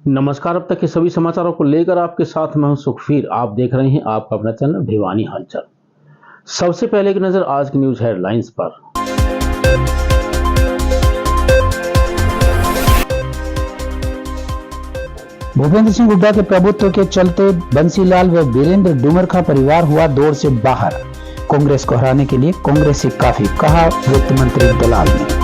नमस्कार। अब तक के सभी समाचारों को लेकर आपके साथ मैं हूं सुखवीर। आप देख रहे हैं आपका अपना चैनल भिवानी हलचल। सबसे पहले की नजर आज की न्यूज हेडलाइंस पर। भूपेंद्र सिंह हुड्डा के प्रभुत्व के चलते बंसीलाल व वीरेंद्र डूमरखा परिवार हुआ दौर से बाहर। कांग्रेस को हराने के लिए कांग्रेस ही काफी, कहा वित्त मंत्री दलाल ने।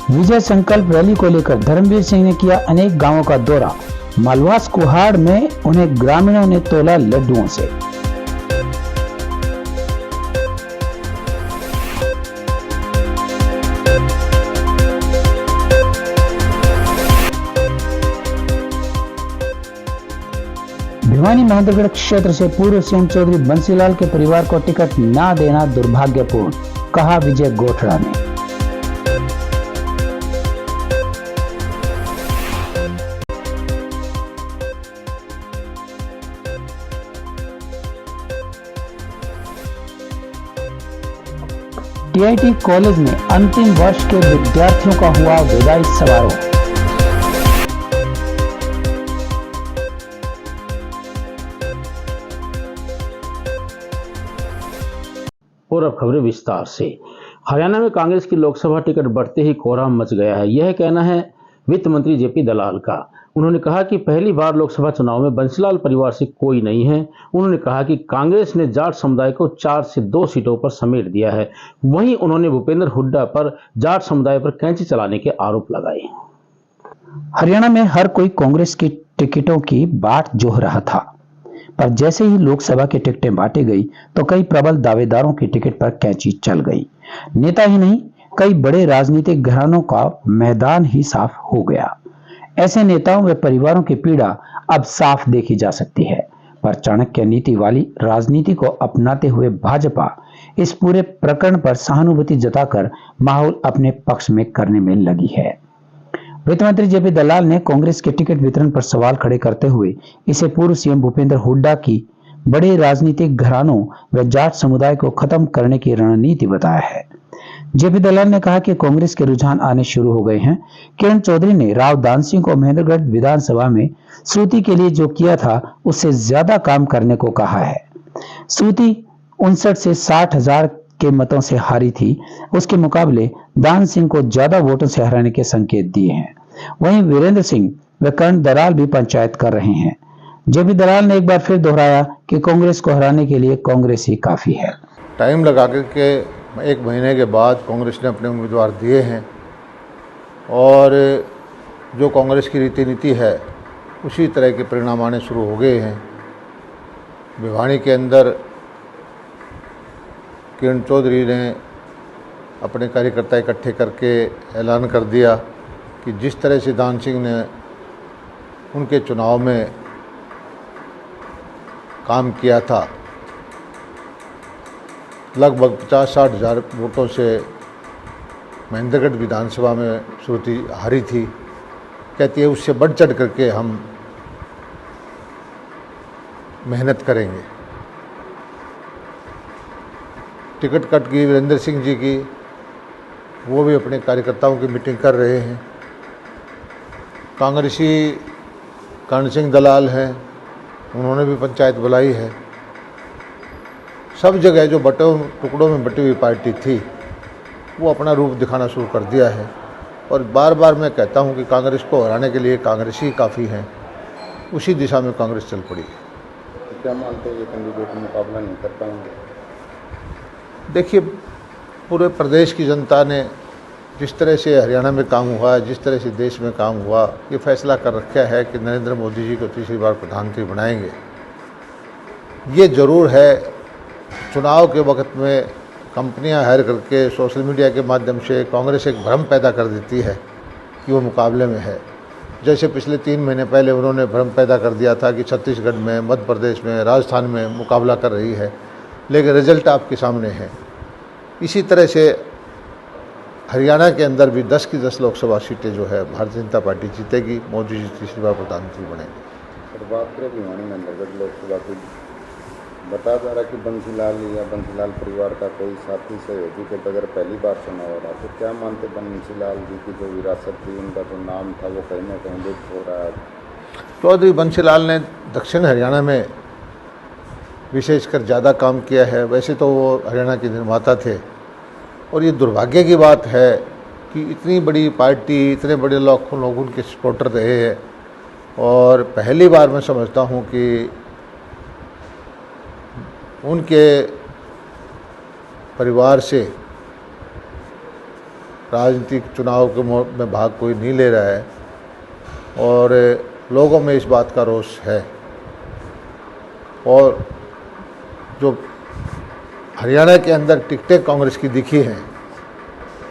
विजय संकल्प रैली को लेकर धर्मवीर सिंह ने किया अनेक गांवों का दौरा। मालवास कुहाड़ में उन्हें ग्रामीणों ने तोला लड्डुओं से। भिवानी महेंद्रगढ़ क्षेत्र से पूर्व सीएम चौधरी बंसीलाल के परिवार को टिकट न देना दुर्भाग्यपूर्ण, कहा विजय गोठड़ा ने। टीआईटी कॉलेज में अंतिम वर्ष के विद्यार्थियों का हुआ विदाई समारोह। और अब खबरें विस्तार से। हरियाणा में कांग्रेस की लोकसभा टिकट बढ़ते ही कोहराम मच गया है। यह कहना है वित्त मंत्री जेपी दलाल का। उन्होंने कहा कि पहली बार लोकसभा चुनाव में बंसीलाल परिवार से कोई नहीं है। उन्होंने कहा कि कांग्रेस ने जाट समुदाय को 4 से 2 सीटों पर समेट दिया है। वहीं उन्होंने भूपेंद्र हुड्डा पर जाट समुदाय पर कैंची चलाने के आरोप लगाए। हरियाणा में हर कोई कांग्रेस की टिकटों की बाट जोह रहा था, पर जैसे ही लोकसभा की टिकटें बांटी गई तो कई प्रबल दावेदारों की टिकट पर कैंची चल गई। नेता ही नहीं, कई बड़े राजनीतिक घरानों का मैदान ही साफ हो गया। ऐसे नेताओं व परिवारों की पीड़ा अब साफ देखी जा सकती है। पर चाणक्य नीति वाली राजनीति को अपनाते हुए भाजपा इस पूरे प्रकरण पर सहानुभूति जताकर माहौल अपने पक्ष में करने में लगी है। वित्त मंत्री जेपी दलाल ने कांग्रेस के टिकट वितरण पर सवाल खड़े करते हुए इसे पूर्व सीएम भूपेंद्र हुड्डा की बड़े राजनीतिक घरानों व जाट समुदाय को खत्म करने की रणनीति बताया है। जेपी दलाल ने कहा कि कांग्रेस के रुझान आने शुरू हो गए हैं। किरण चौधरी ने राव दान सिंह को महेंद्रगढ़ विधानसभा में श्रुति के लिए जो किया था उससे ज्यादा काम करने को कहा है। श्रुति 59 से 60,000 के मतों से हारी थी, उसके मुकाबले दान सिंह को ज्यादा वोटों से हराने के संकेत दिए हैं। वहीं वीरेंद्र सिंह व कर्ण दलाल भी पंचायत कर रहे हैं। जेपी दलाल ने एक बार फिर दोहराया कि कांग्रेस को हराने के लिए कांग्रेस ही काफी है। टाइम लगा के 1 महीने के बाद कांग्रेस ने अपने उम्मीदवार दिए हैं और जो कांग्रेस की रीति नीति है उसी तरह के परिणाम आने शुरू हो गए हैं। भिवानी के अंदर किरण चौधरी ने अपने कार्यकर्ता इकट्ठे करके ऐलान कर दिया कि जिस तरह से दान सिंह ने उनके चुनाव में काम किया था, लगभग 50-60 हज़ार वोटों से महेंद्रगढ़ विधानसभा में श्रुति हारी थी। कहती है उससे बढ़ चढ़ करके हम मेहनत करेंगे। टिकट कट गई वीरेंद्र सिंह जी की, वो भी अपने कार्यकर्ताओं की मीटिंग कर रहे हैं। कांग्रेसी कर्ण सिंह दलाल हैं, उन्होंने भी पंचायत बुलाई है। सब जगह जो टुकड़ों में बटी हुई पार्टी थी वो अपना रूप दिखाना शुरू कर दिया है। और बार बार मैं कहता हूं कि कांग्रेस को हराने के लिए कांग्रेस ही काफ़ी है। उसी दिशा में कांग्रेस चल पड़ी। क्या मानते हैं ये कैंडिडेट मुकाबला नहीं कर पाएंगे? देखिए, पूरे प्रदेश की जनता ने जिस तरह से हरियाणा में काम हुआ है, जिस तरह से देश में काम हुआ, ये फैसला कर रखा है कि नरेंद्र मोदी जी को तीसरी बार प्रधानमंत्री बनाएंगे। ये ज़रूर है, चुनाव के वक्त में कंपनियां हायर करके सोशल मीडिया के माध्यम से कांग्रेस एक भ्रम पैदा कर देती है कि वो मुकाबले में है। जैसे पिछले 3 महीने पहले उन्होंने भ्रम पैदा कर दिया था कि छत्तीसगढ़ में, मध्य प्रदेश में, राजस्थान में मुकाबला कर रही है, लेकिन रिजल्ट आपके सामने है। इसी तरह से हरियाणा के अंदर भी 10 की 10 लोकसभा सीटें जो है भारतीय जनता पार्टी जीतेगी। मोदी जी तीसरी बार प्रधानमंत्री बनेंगे। बात करें भिवानी महेंद्रगढ़ लोकसभा की, बताया जा रहा है कि बंसीलाल या बंसीलाल परिवार का कोई साथी सहयोगी के बगैर पहली बार चुनाव हो रहा, तो क्या मानते बंसीलाल जी की जो विरासत थी, उनका जो नाम था, वो कहीं ना कहीं लुप्त हो रहा है? चौधरी बंसीलाल ने दक्षिण हरियाणा में विशेषकर ज़्यादा काम किया है। वैसे तो वो हरियाणा के निर्माता थे, और ये दुर्भाग्य की बात है कि इतनी बड़ी पार्टी, इतने बड़े लाखों लोग उनके सपोर्टर रहे हैं, और पहली बार मैं समझता हूँ कि उनके परिवार से राजनीतिक चुनाव के में भाग कोई नहीं ले रहा है, और लोगों में इस बात का रोष है। और जो हरियाणा के अंदर टिकटें कांग्रेस की दिखी हैं,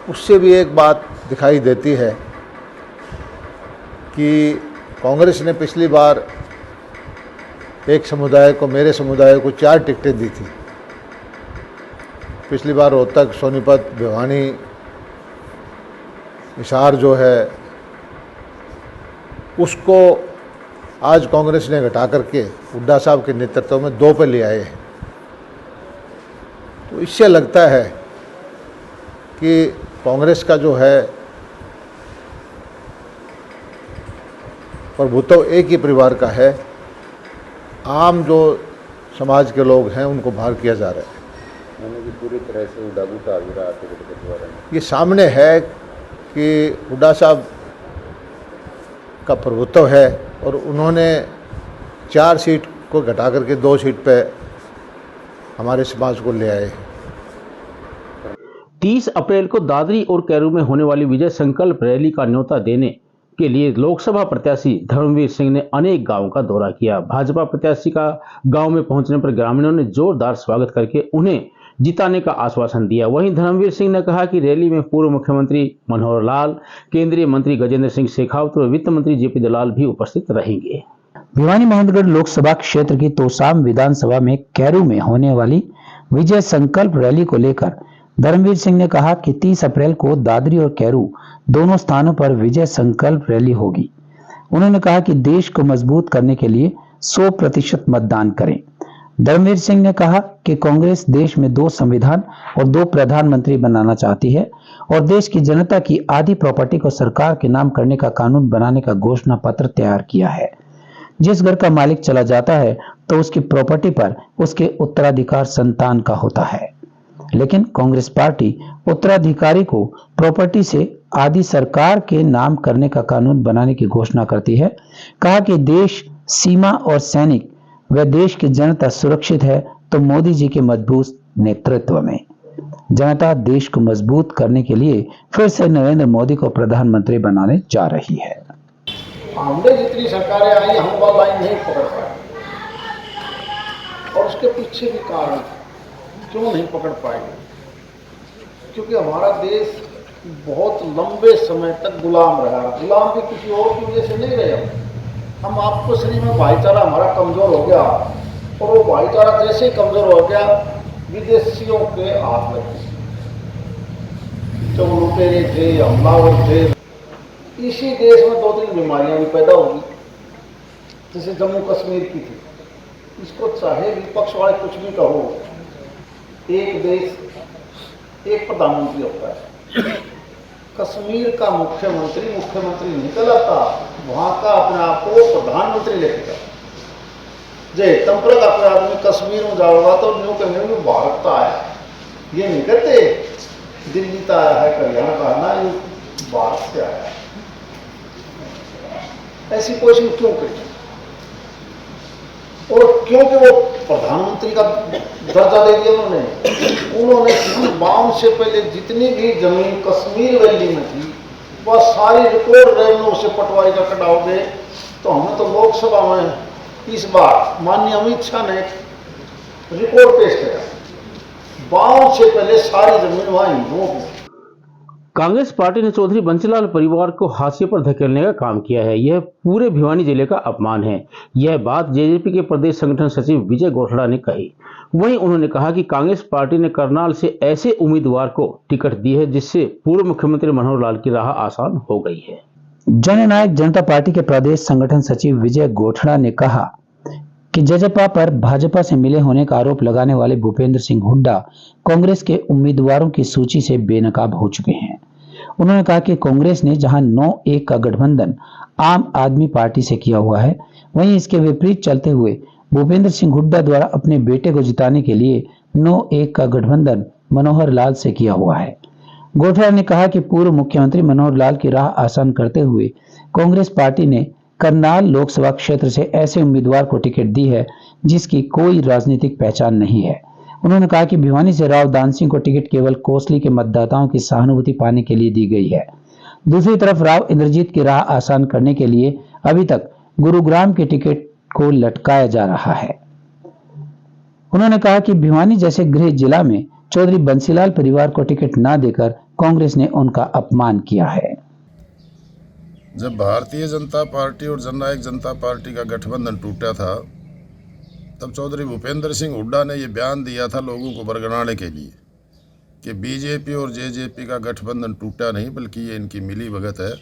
उससे भी एक बात दिखाई देती है कि कांग्रेस ने पिछली बार एक समुदाय को, मेरे समुदाय को 4 टिकटें दी थी। पिछली बार रोहतक, सोनीपत, भिवानी, हिसार जो है, उसको आज कांग्रेस ने घटा करके हुड्डा साहब के नेतृत्व में 2 पे ले आए हैं। तो इससे लगता है कि कांग्रेस का जो है प्रभुत्व एक ही परिवार का है। आम जो समाज के लोग हैं उनको बाहर किया जा रहा है। यानी कि पूरी तरह से उड़ा भी रहा टिकट बंटवारे में। ये सामने है कि हुड्डा साहब का प्रभुत्व है, और उन्होंने 4 सीट को घटा करके 2 सीट पे हमारे समाज को ले आए। 30 अप्रैल को दादरी और कैरू में होने वाली विजय संकल्प रैली का न्योता देने के लिए लोकसभा प्रत्याशी धर्मवीर सिंह ने अनेक गांवों का दौरा किया। भाजपा प्रत्याशी का गांव में पहुंचने पर ग्रामीणों ने जोरदार स्वागत करके उन्हें जिताने का आश्वासन दिया। वहीं धर्मवीर सिंह ने कहा कि रैली में पूर्व मुख्यमंत्री मनोहर लाल, केंद्रीय मंत्री गजेंद्र सिंह शेखावत और वित्त मंत्री जेपी दलाल भी उपस्थित रहेंगे। भिवानी महेंद्रगढ़ लोकसभा क्षेत्र की तोसाम विधानसभा में कैरू में होने वाली विजय संकल्प रैली को लेकर धर्मवीर सिंह ने कहा कि 30 अप्रैल को दादरी और कैरू दोनों स्थानों पर विजय संकल्प रैली होगी। उन्होंने कहा कि देश को मजबूत करने के लिए 100% मतदान करें। धर्मवीर सिंह ने कहा कि कांग्रेस देश में 2 संविधान और 2 प्रधानमंत्री बनाना चाहती है, और देश की जनता की आधी प्रॉपर्टी को सरकार के नाम करने का कानून बनाने का घोषणा पत्र तैयार किया है। जिस घर का मालिक चला जाता है तो उसकी प्रॉपर्टी पर उसके उत्तराधिकार संतान का होता है, लेकिन कांग्रेस पार्टी उत्तराधिकारी को प्रॉपर्टी से आदि सरकार के नाम करने का कानून बनाने की घोषणा करती है। कहा कि देश, सीमा और सैनिक व देश की जनता सुरक्षित है तो मोदी जी के मजबूत नेतृत्व में जनता देश को मजबूत करने के लिए फिर से नरेंद्र मोदी को प्रधानमंत्री बनाने जा रही है। हमने जितनी सरकारें आई, हम वो लाइन नहीं पकड़ पाए, और उसके पीछे भी कारण क्यों नहीं पकड़ पाएंगे, क्योंकि हमारा देश बहुत लंबे समय तक गुलाम रहा। गुलाम भी किसी और की वजह से नहीं रहे। हम आपको शरीर में भाईचारा हमारा कमज़ोर हो गया, और वो भाईचारा जैसे ही कमज़ोर हो गया विदेशियों के हाथ लग गए। जब लुटेरे थे, हमलावर थे, इसी देश में 2-3 बीमारियां भी पैदा होगी, जैसे जम्मू कश्मीर की थी। इसको चाहे विपक्ष वाले कुछ भी कहो, एक देश एक प्रधानमंत्री होता है। कश्मीर का मुख्यमंत्री निकल आता, वहां का अपने आप को प्रधानमंत्री लेके जाता। जे तंत्र का कोई आदमी कश्मीर में जाओगा तो न्यू कहेंगे भारत का आया, ये नहीं कहते दिल्ली का आया है, हरियाणा का ना, ये भारत से आया है। ऐसी पोजिशन क्यों करी? और क्योंकि वो प्रधानमंत्री का दर्जा दे दिया उन्होंने बाउंड से पहले जितनी भी जमीन कश्मीर वैली में थी वह सारी रिकॉर्ड रेवेन्यू से पटवारी का कटाओगे तो हमें तो लोकसभा में इस बार माननीय अमित शाह ने रिकॉर्ड पेश किया। बाउंड से पहले सारी जमीन वहां हिंदुओं की। कांग्रेस पार्टी ने चौधरी बंसीलाल परिवार को हाशिए पर धकेलने का काम किया है। यह पूरे भिवानी जिले का अपमान है। यह बात जेजेपी के प्रदेश संगठन सचिव विजय गोठड़ा ने कही। वहीं उन्होंने कहा कि कांग्रेस पार्टी ने करनाल से ऐसे उम्मीदवार को टिकट दी है जिससे पूर्व मुख्यमंत्री मनोहर लाल की राह आसान हो गई है। जननायक जनता पार्टी के प्रदेश संगठन सचिव विजय गोठड़ा ने कहा कि जजपा पर भाजपा से मिले होने का आरोप लगाने वाले भूपेंद्र सिंह हुड्डा कांग्रेस के उम्मीदवारों की सूची से बेनकाब हो चुके हैं। उन्होंने कहा कि कांग्रेस ने जहां 9-1 का गठबंधन आम आदमी पार्टी से किया हुआ है, वहीं इसके विपरीत चलते हुए भूपेंद्र सिंह हुड्डा द्वारा अपने बेटे को जिताने के लिए 9-1 का गठबंधन मनोहर लाल से किया हुआ है। गोठरा ने कहा कि पूर्व मुख्यमंत्री मनोहर लाल की राह आसान करते हुए कांग्रेस पार्टी ने करनाल लोकसभा क्षेत्र से ऐसे उम्मीदवार को टिकट दी है जिसकी कोई राजनीतिक पहचान नहीं है। उन्होंने कहा कि भिवानी से राव दान सिंह को टिकट केवल कोसली के मतदाताओं की सहानुभूति पाने के लिए दी गई है। दूसरी तरफ राव इंद्रजीत की राह आसान करने के लिए अभी तक गुरुग्राम के टिकट को लटकाया जा रहा है। उन्होंने कहा कि भिवानी जैसे गृह जिला में चौधरी बंसीलाल परिवार को टिकट न देकर कांग्रेस ने उनका अपमान किया है। जब भारतीय जनता पार्टी और जननायक जनता पार्टी का गठबंधन टूटा था, तब चौधरी भूपेंद्र सिंह हुड्डा ने ये बयान दिया था लोगों को बरगलाने के लिए कि बीजेपी और जेजेपी का गठबंधन टूटा नहीं, बल्कि ये इनकी मिली भगत है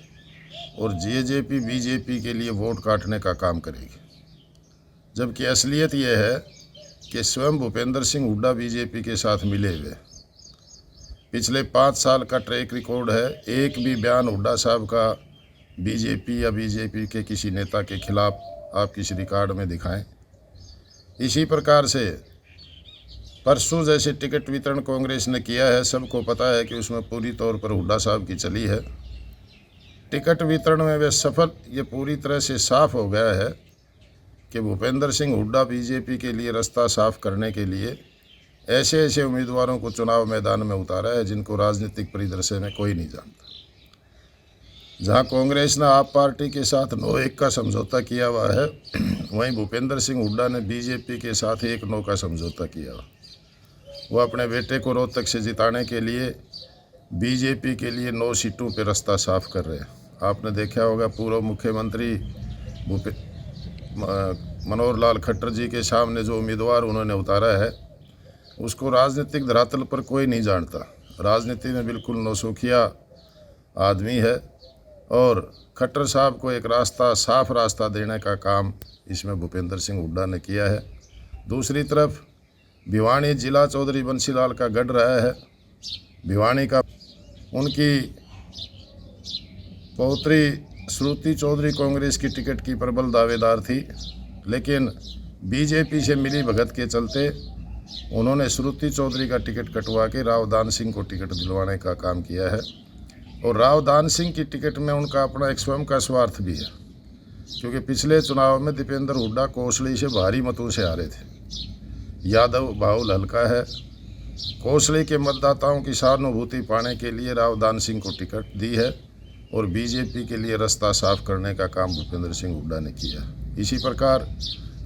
और जेजेपी बीजेपी के लिए वोट काटने का काम करेगी। जबकि असलियत ये है कि स्वयं भूपेंद्र सिंह हुड्डा बीजेपी के साथ मिले हुए। पिछले 5 साल का ट्रैक रिकॉर्ड है, एक भी बयान हुड्डा साहब का बीजेपी या बीजेपी के किसी नेता के खिलाफ आप किसी रिकॉर्ड में दिखाएं। इसी प्रकार से परसों जैसे टिकट वितरण कांग्रेस ने किया है, सबको पता है कि उसमें पूरी तौर पर हुड्डा साहब की चली है। टिकट वितरण में वे सफल, ये पूरी तरह से साफ हो गया है कि भूपेंद्र सिंह हुड्डा बीजेपी के लिए रास्ता साफ करने के लिए ऐसे ऐसे उम्मीदवारों को चुनाव मैदान में उतारा है जिनको राजनीतिक परिदृश्य में कोई नहीं जानता। जहां कांग्रेस ने आप पार्टी के साथ 9-1 का समझौता किया हुआ है, वहीं भूपेंद्र सिंह हुड्डा ने बीजेपी के साथ 1-9 का समझौता किया हुआ। वो अपने बेटे को रोहतक से जिताने के लिए बीजेपी के लिए 9 सीटों पर रास्ता साफ कर रहे हैं। आपने देखा होगा पूर्व मुख्यमंत्री मनोहर लाल खट्टर जी के सामने जो उम्मीदवार उन्होंने उतारा है, उसको राजनीतिक धरातल पर कोई नहीं जानता। राजनीति में बिल्कुल नौसुखिया आदमी है और खट्टर साहब को एक रास्ता, साफ रास्ता देने का काम इसमें भूपेंद्र सिंह हुड्डा ने किया है। दूसरी तरफ भिवानी जिला चौधरी बंसीलाल का गढ़ रहा है। भिवानी का उनकी पौत्री श्रुति चौधरी कांग्रेस की टिकट की प्रबल दावेदार थी, लेकिन बीजेपी से मिली भगत के चलते उन्होंने श्रुति चौधरी का टिकट कटवा के राव दान सिंह को टिकट दिलवाने का काम किया है। और राव दान सिंह की टिकट में उनका अपना एक स्वयं का स्वार्थ भी है, क्योंकि पिछले चुनाव में दीपेंद्र हुड्डा कोसली से भारी मतों से हारे थे। यादव बाहुल हल्का है। कोसली के मतदाताओं की सहानुभूति पाने के लिए राव दान सिंह को टिकट दी है और बीजेपी के लिए रास्ता साफ करने का काम भूपेंद्र सिंह हुड्डा ने किया। इसी प्रकार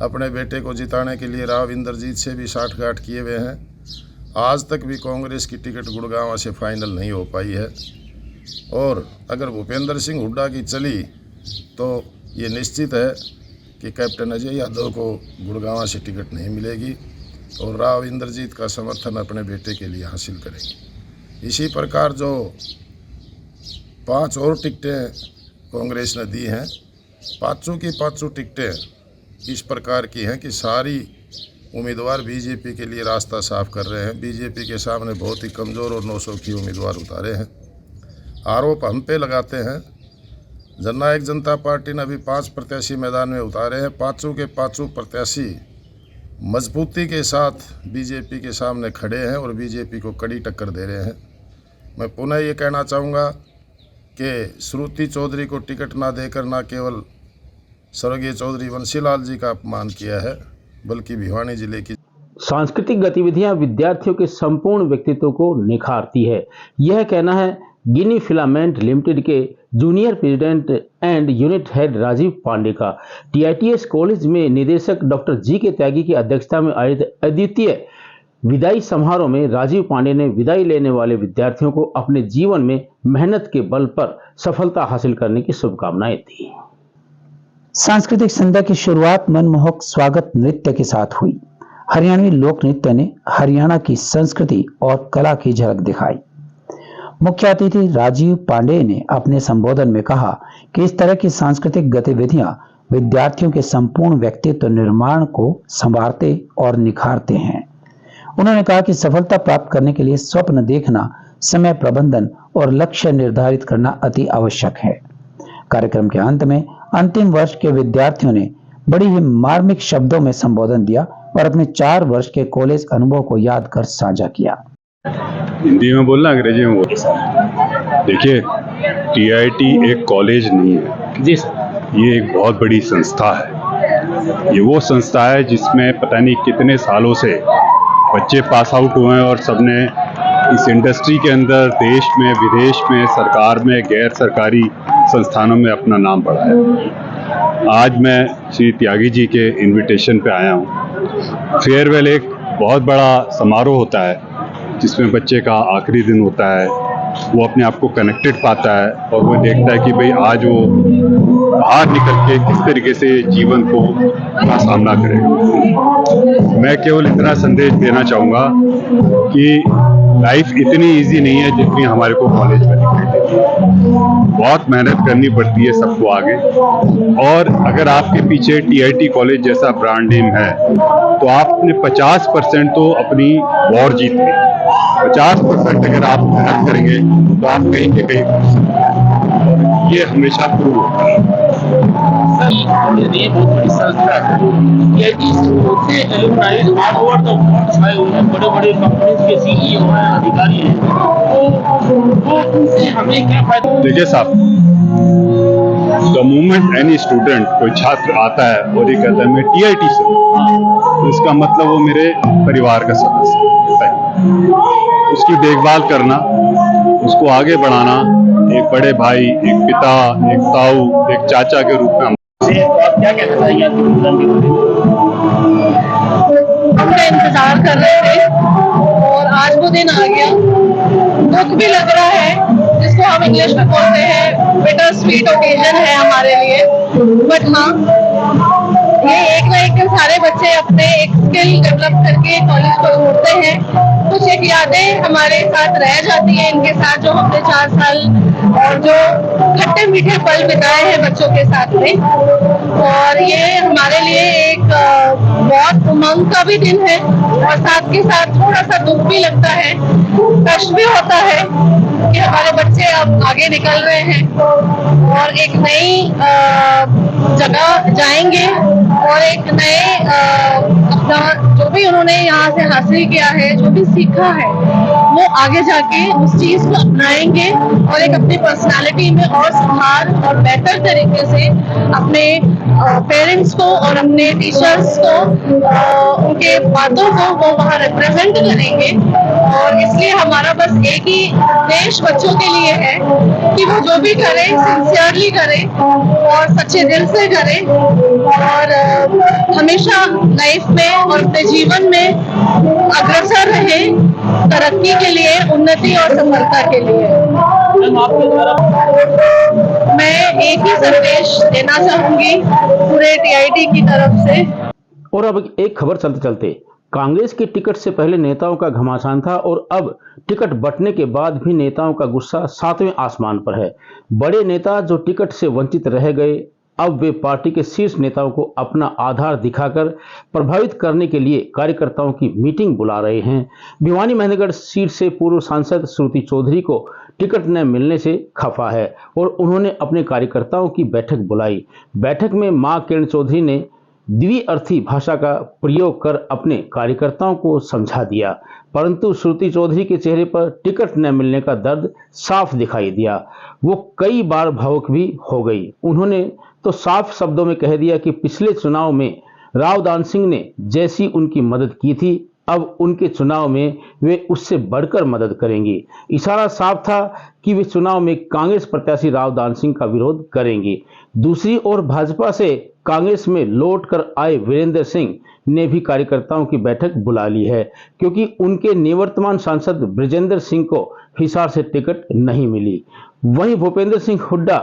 अपने बेटे को जिताने के लिए राव इंद्रजीत से भी साठगांठ किए हुए हैं। आज तक भी कांग्रेस की टिकट गुड़गांव से फाइनल नहीं हो पाई है और अगर भूपेंद्र सिंह हुड्डा की चली तो ये निश्चित है कि कैप्टन अजय यादव को गुड़गांव से टिकट नहीं मिलेगी और राव इंद्रजीत का समर्थन अपने बेटे के लिए हासिल करेंगे। इसी प्रकार जो 5 और टिकटें कांग्रेस ने दी हैं, पाँचों की पाँचों टिकटें इस प्रकार की हैं कि सारी उम्मीदवार बीजेपी के लिए रास्ता साफ कर रहे हैं। बीजेपी के सामने बहुत ही कमज़ोर और 900 की उम्मीदवार उतारे हैं। आरोप हम पे लगाते हैं। जननायक जनता पार्टी ने अभी 5 प्रत्याशी मैदान में उतारे हैं। पाँचों के पाँचों प्रत्याशी मजबूती के साथ बीजेपी के सामने खड़े हैं और बीजेपी को कड़ी टक्कर दे रहे हैं। मैं पुनः ये कहना चाहूँगा कि श्रुति चौधरी को टिकट ना देकर ना केवल स्वर्गीय चौधरी बंसीलाल जी का अपमान किया है, बल्कि भिवानी जिले की सांस्कृतिक गतिविधियां विद्यार्थियों के संपूर्ण व्यक्तित्व को निखारती है। यह कहना है गिनी फिलामेंट लिमिटेड के junior president and unit head Rajeev Pandey का। टीआईटीएस कॉलेज में निदेशक डॉक्टर जी के त्यागी की अध्यक्षता में आयोजित अद्वितीय विदाई समारोह में राजीव पांडे ने विदाई लेने वाले विद्यार्थियों को अपने जीवन में मेहनत के बल पर सफलता हासिल करने की शुभकामनाएं दी। सांस्कृतिक संध्या की शुरुआत मनमोहक स्वागत नृत्य के साथ हुई। हरियाणवी लोक नृत्य ने हरियाणा की संस्कृति और कला की झलक दिखाई। मुख्य अतिथि राजीव पांडे ने अपने संबोधन में कहा कि इस तरह की सांस्कृतिक गतिविधियां विद्यार्थियों के संपूर्ण व्यक्तित्व निर्माण को संवारते और निखारते हैं। उन्होंने कहा कि सफलता प्राप्त करने के लिए स्वप्न देखना, समय प्रबंधन और लक्ष्य निर्धारित करना अति आवश्यक है। कार्यक्रम के अंत में अंतिम वर्ष के विद्यार्थियों ने बड़ी ही मार्मिक शब्दों में संबोधन दिया और अपने 4 वर्ष के कॉलेज अनुभव को याद कर साझा किया। हिंदी में बोलना, अंग्रेजी में बोलना। देखिए, टीआईटी एक कॉलेज नहीं है जी, ये एक बहुत बड़ी संस्था है। ये वो संस्था है जिसमें पता नहीं कितने सालों से बच्चे पास आउट हुए हैं और सबने इस इंडस्ट्री के अंदर देश में, विदेश में, सरकार में, गैर सरकारी संस्थानों में अपना नाम बढ़ाया। आज मैं श्री त्यागी जी के इनविटेशन पे आया हूँ। फेयरवेल एक बहुत बड़ा समारोह होता है जिसमें बच्चे का आखिरी दिन होता है, वो अपने आप को कनेक्टेड पाता है और वो देखता है कि भाई आज वो बाहर निकल के किस तरीके से जीवन को का सामना करेगा। मैं केवल इतना संदेश देना चाहूँगा कि लाइफ इतनी इजी नहीं है जितनी हमारे को कॉलेज में दिखाई देती है। बहुत मेहनत करनी पड़ती है सबको आगे, और अगर आपके पीछे टीआईटी कॉलेज जैसा ब्रांड नेम है तो आपने 50% तो अपनी वॉर जीत ली। 50% अगर आप मेहनत करेंगे तो आप कहीं के कहीं पहुंच सकते हैं। ये हमेशा प्रूव होता है। ये बहुत बड़ी संस्था है। ये इससे alumni all over the world छाए हुए हैं, बड़े-बड़े कंपनीज के सीईओ हैं, अधिकारी हैं। तो उनसे हमें क्या फायदा? देखिए साहब, द मोमेंट एनी स्टूडेंट, कोई छात्र आता है और ये कहता है मैं टीआईटी से, तो इसका मतलब वो मेरे परिवार का सदस्य है। उसकी देखभाल करना, उसको आगे बढ़ाना, एक बड़े भाई, एक पिता, एक ताऊ, एक चाचा के रूप में आप क्या कहना चाहिए आपकी हमने इंतजार कर रहे थे और आज वो दिन आ गया। दुख भी लग रहा है, जिसको हम इंग्लिश में बोलते हैं बिटर स्वीट ओकेजन है हमारे लिए। बट हाँ, ये एक ना एक दिन सारे बच्चे अपने एक स्किल डेवलप करके कॉलेज को छोड़ते हैं। कुछ एक यादें हमारे साथ रह जाती हैं इनके साथ, जो हमने 4 साल और जो खट्टे मीठे पल बिताए हैं बच्चों के साथ में। और ये हमारे लिए एक बहुत उमंग का भी दिन है और साथ के साथ थोड़ा सा दुख भी लगता है, कष्ट भी होता है कि हमारे बच्चे अब आगे निकल रहे हैं और एक नई जगह जाएंगे और एक नए अपना जो भी उन्होंने यहाँ से हासिल किया है, जो भी सीखा है, वो आगे जाके उस चीज को अपनाएंगे और एक अपनी पर्सनालिटी में और सुधार और बेहतर तरीके से अपने पेरेंट्स को और अपने टीचर्स को उनके बातों को वो वहाँ रिप्रेजेंट करेंगे। और इसलिए हमारा बस एक ही देश बच्चों के लिए है कि वो जो भी करें सिंसियरली करें और सच्चे दिल से करें और हमेशा लाइफ में और अपने जीवन में अग्रसर रहे, तरक्की के लिए, उन्नति और सफलता के लिए। मैं एक ही संदेश देना चाहूंगी पूरे टीआईटी की तरफ से। और अब एक खबर चलते चलते, कांग्रेस के टिकट से पहले नेताओं का घमासान था और अब टिकट बंटने के बाद भी नेताओं का गुस्सा 7वें आसमान पर है। बड़े नेता जो टिकट से वंचित रह गए, अब वे पार्टी के शीर्ष नेताओं को अपना आधार दिखाकर प्रभावित करने के लिए कार्यकर्ताओं की मीटिंग बुला रहे हैं। भिवानी महेंद्रगढ़ सीट से पूर्व सांसद श्रुति चौधरी को टिकट न मिलने से खफा है और उन्होंने अपने कार्यकर्ताओं की बैठक बुलाई। बैठक में मां किरण चौधरी ने द्विअर्थी भाषा का प्रयोग कर अपने कार्यकर्ताओं को समझा दिया, परंतु श्रुति चौधरी के चेहरे पर टिकट न मिलने का दर्द साफ दिखाई दिया। वो कई बार भावुक भी हो गई। उन्होंने तो साफ शब्दों में कह दिया कि पिछले चुनाव में राव दान सिंह ने जैसी उनकी मदद की थी, अब उनके चुनाव में वे उससे बढ़कर मदद करेंगी। इशारा साफ था कि वे चुनाव में कांग्रेस प्रत्याशी राव दान सिंह का विरोध करेंगे। दूसरी ओर भाजपा से कांग्रेस में लौट कर आए वीरेंद्र सिंह ने भी कार्यकर्ताओं की बैठक बुला ली है, क्योंकि उनके निवर्तमान सांसद ब्रजेंद्र सिंह को हिसार से टिकट नहीं मिली। वहीं भूपेंद्र सिंह हुड्डा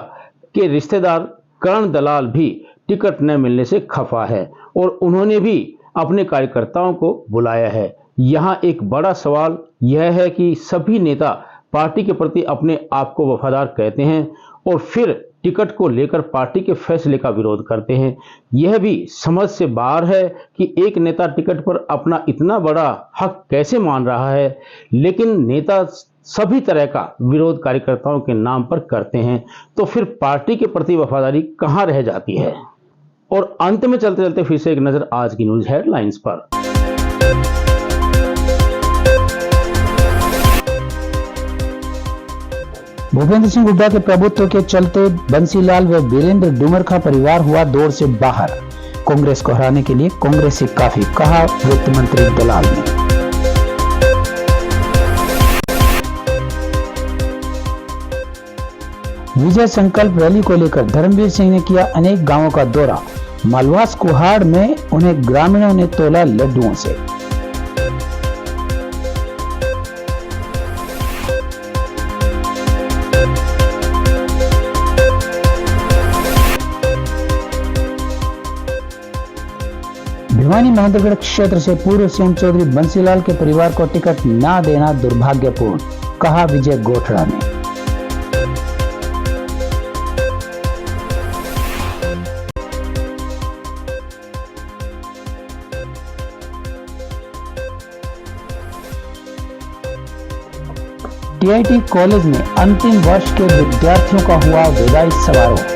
के रिश्तेदार करण दलाल भी टिकट न मिलने से खफा है और उन्होंने भी अपने कार्यकर्ताओं को बुलाया है। यहाँ एक बड़ा सवाल यह है कि सभी नेता पार्टी के प्रति अपने आप को वफादार कहते हैं और फिर टिकट को लेकर पार्टी के फैसले का विरोध करते हैं। यह भी समझ से बाहर है कि एक नेता टिकट पर अपना इतना बड़ा हक कैसे मान रहा है, लेकिन नेता सभी तरह का विरोध कार्यकर्ताओं के नाम पर करते हैं, तो फिर पार्टी के प्रति वफादारी कहां रह जाती है। और अंत में चलते चलते फिर से एक नजर आज की न्यूज हेडलाइंस पर। भूपेंद्र सिंह हुड्डा के प्रभुत्व के चलते बंसीलाल व वीरेंद्र डुमरखा परिवार हुआ दौर से बाहर। कांग्रेस को हराने के लिए कांग्रेस से काफी, कहा वित्त मंत्री दलाल ने। विजय संकल्प रैली को लेकर धर्मवीर सिंह ने किया अनेक गांवों का दौरा। मालवास कुहाड़ में उन्हें ग्रामीणों ने तोला लड्डुओं से। भिवानी महेंद्रगढ़ क्षेत्र से पूर्व सीएम चौधरी बंसीलाल के परिवार को टिकट न देना दुर्भाग्यपूर्ण, कहा विजय गोठड़ा ने। टीआईटी कॉलेज में अंतिम वर्ष के विद्यार्थियों का हुआ विदाई समारोह।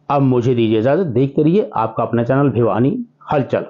अब मुझे दीजिए इजाजत, देखते रहिए आपका अपना चैनल भिवानी हलचल।